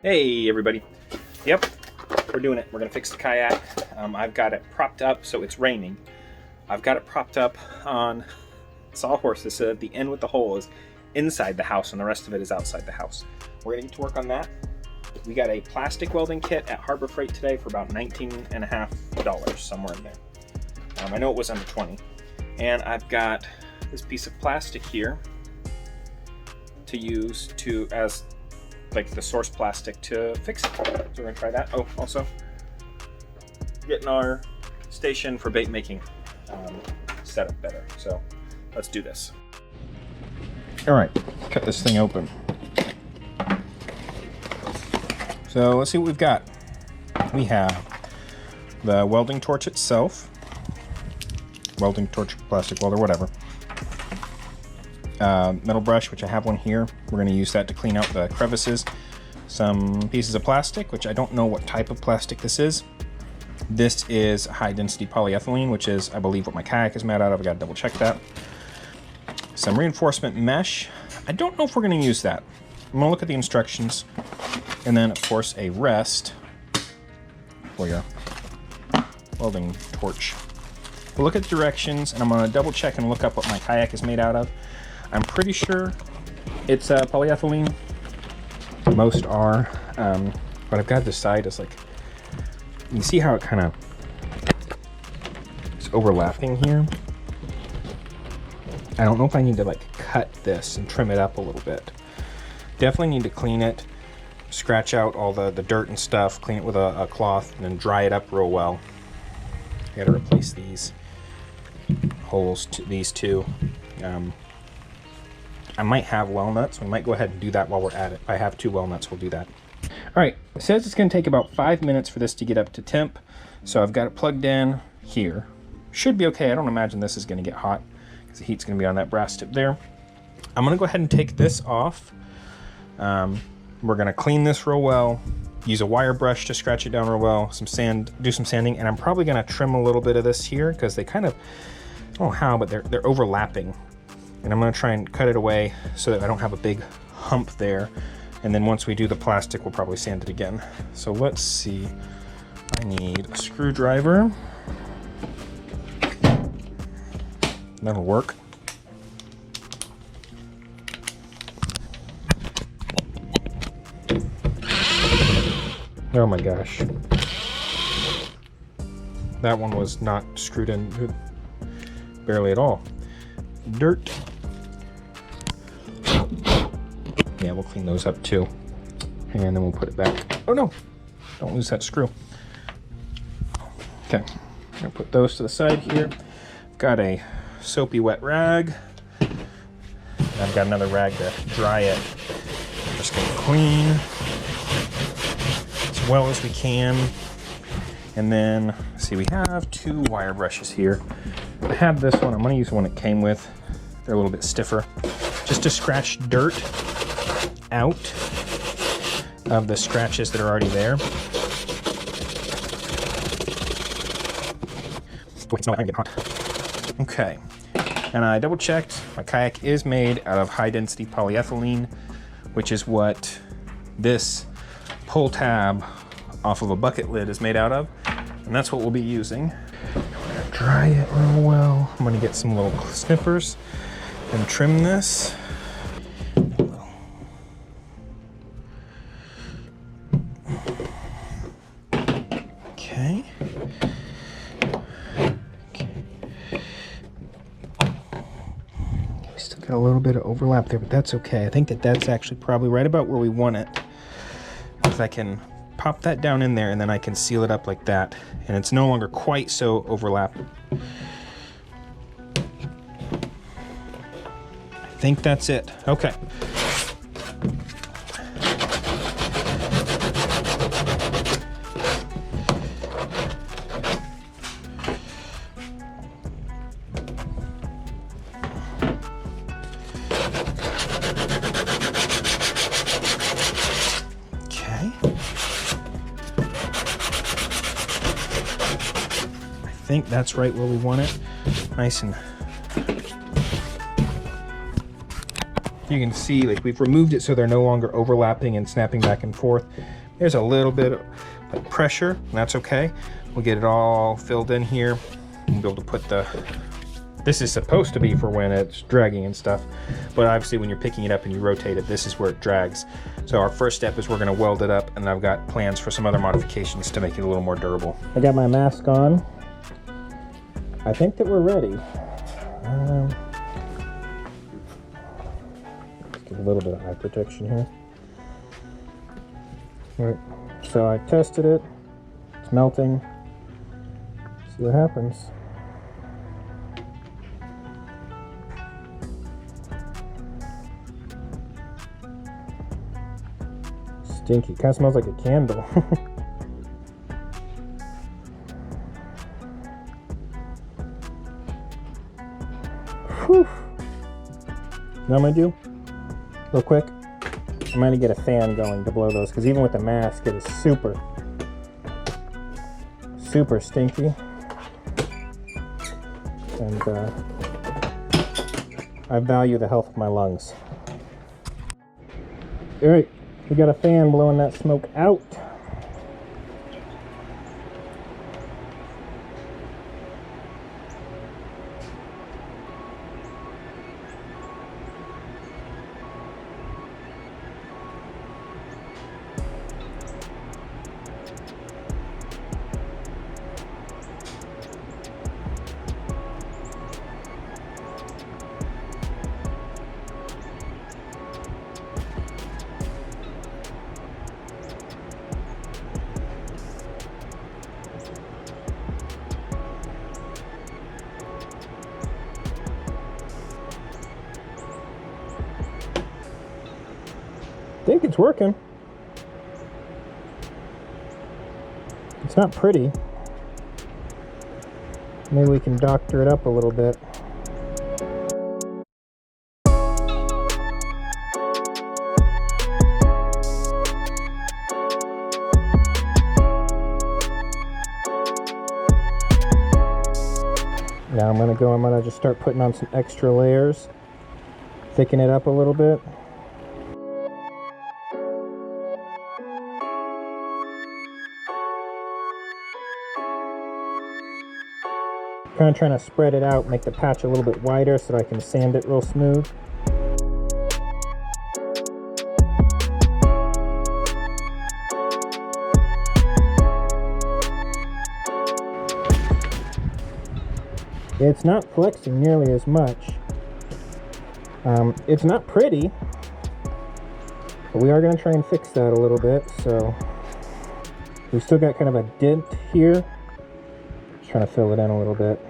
Hey everybody. Yep, we're doing it. We're gonna fix the kayak. I've got it propped up, so it's raining. I've got it propped up on sawhorses, so that the end with the hole is inside the house and the rest of it is outside the house. We're gonna get to work on that. We got a plastic welding kit at Harbor Freight today for about $19.50, somewhere in there. I know it was under 20. And I've got this piece of plastic here to use as like the source plastic to fix it. So we're gonna try that. Oh, also getting our station for bait making set up better. So let's do this. All right, cut this thing open. So let's see what we've got. We have the welding torch itself, welding torch, plastic welder, whatever. Metal brush, which I have one here. We're going to use that to clean out the crevices. Some pieces of plastic, which I don't know what type of plastic this is. This is high density polyethylene, which is, I believe, what my kayak is made out of. I got to double check that. Some reinforcement mesh. I don't know if we're going to use that. I'm going to look at the instructions. And then, of course, a rest for your welding torch. We'll look at the directions, and I'm going to double check and look up what my kayak is made out of. I'm pretty sure it's polyethylene. Most are, but I've got this side. It's like, you see how it kind of is overlapping here? I don't know if I need to like cut this and trim it up a little bit. Definitely need to clean it, scratch out all the dirt and stuff, clean it with a cloth, and then dry it up real well. I gotta replace these holes, these two. I might have well nuts. We might go ahead and do that while we're at it. If I have 2 well nuts, we'll do that. All right, it says it's gonna take about 5 minutes for this to get up to temp. So I've got it plugged in here. Should be okay. I don't imagine this is gonna get hot because the heat's gonna be on that brass tip there. I'm gonna go ahead and take this off. We're gonna clean this real well, use a wire brush to scratch it down real well, some sand, do some sanding, and I'm probably gonna trim a little bit of this here because they kind of, I don't know how, but they're overlapping. And I'm gonna try and cut it away so that I don't have a big hump there. And then once we do the plastic, we'll probably sand it again. So let's see, I need a screwdriver. That'll work. Oh my gosh. That one was not screwed in barely at all. Dirt. Yeah, we'll clean those up too. And then we'll put it back. Oh no, don't lose that screw. Okay, I'm gonna put those to the side here. Got a soapy wet rag. I've got another rag to dry it. I'm just gonna clean as well as we can. And then, see, we have 2 wire brushes here. I have this one. I'm going to use the one it came with. They're a little bit stiffer. Just to scratch dirt out of the scratches that are already there. Wait, no, I'm getting hot. Okay. And I double checked. My kayak is made out of high density polyethylene, which is what this pull tab off of a bucket lid is made out of. And that's what we'll be using. We're gonna dry it real well. I'm gonna get some little snippers and trim this. Okay. We still got a little bit of overlap there, but that's okay. I think that's actually probably right about where we want it. If I can pop that down in there and then I can seal it up like that, and it's no longer quite so overlapped. I think that's it. Okay. I think that's right where we want it. Nice and You can see like we've removed it so they're no longer overlapping and snapping back and forth. There's a little bit of like pressure, and that's okay. We'll get it all filled in here. We'll be able to put the, this is supposed to be for when it's dragging and stuff, but obviously when you're picking it up and you rotate it, this is where it drags. So our first step is we're gonna weld it up, and I've got plans for some other modifications to make it a little more durable. I got my mask on. I think that we're ready. Let's give a little bit of eye protection here. All right, so I tested it. It's melting. See what happens. Stinky. Kind of smells like a candle. Whew. Now I'm gonna do real quick. I'm gonna get a fan going to blow those, because even with the mask, it is super stinky. And I value the health of my lungs. All right. We got a fan blowing that smoke out. I think it's working. It's not pretty. Maybe we can doctor it up a little bit. Now I'm gonna just start putting on some extra layers, thicken it up a little bit. Kind of trying to spread it out, make the patch a little bit wider so that I can sand it real smooth. It's not flexing nearly as much. It's not pretty, but we are going to try and fix that a little bit. So we still got kind of a dent here. Just trying to fill it in a little bit.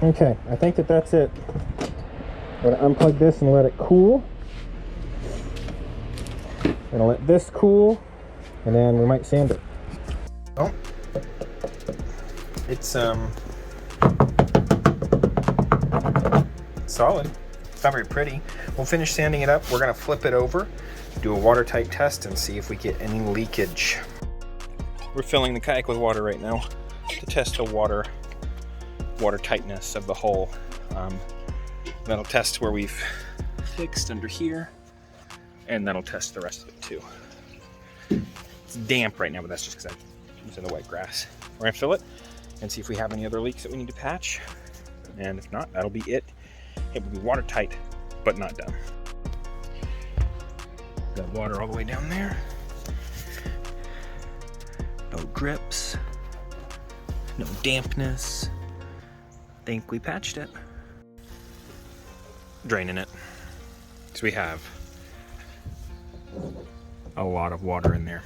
Okay, I think that that's it. I'm going to unplug this and let it cool. I'm going to let this cool, and then we might sand it. Oh, it's solid. It's not very pretty. We'll finish sanding it up. We're going to flip it over, do a watertight test, and see if we get any leakage. We're filling the kayak with water right now to test the water tightness of the hole. That'll test where we've fixed under here, and that'll test the rest of it too. It's damp right now, but that's just because I'm using the wet grass. We're gonna fill it and see if we have any other leaks that we need to patch, and if not, that'll be it. It will be watertight, but not done. Got water all the way down there. No drips, no dampness. Think we patched it. Draining it. So we have a lot of water in there.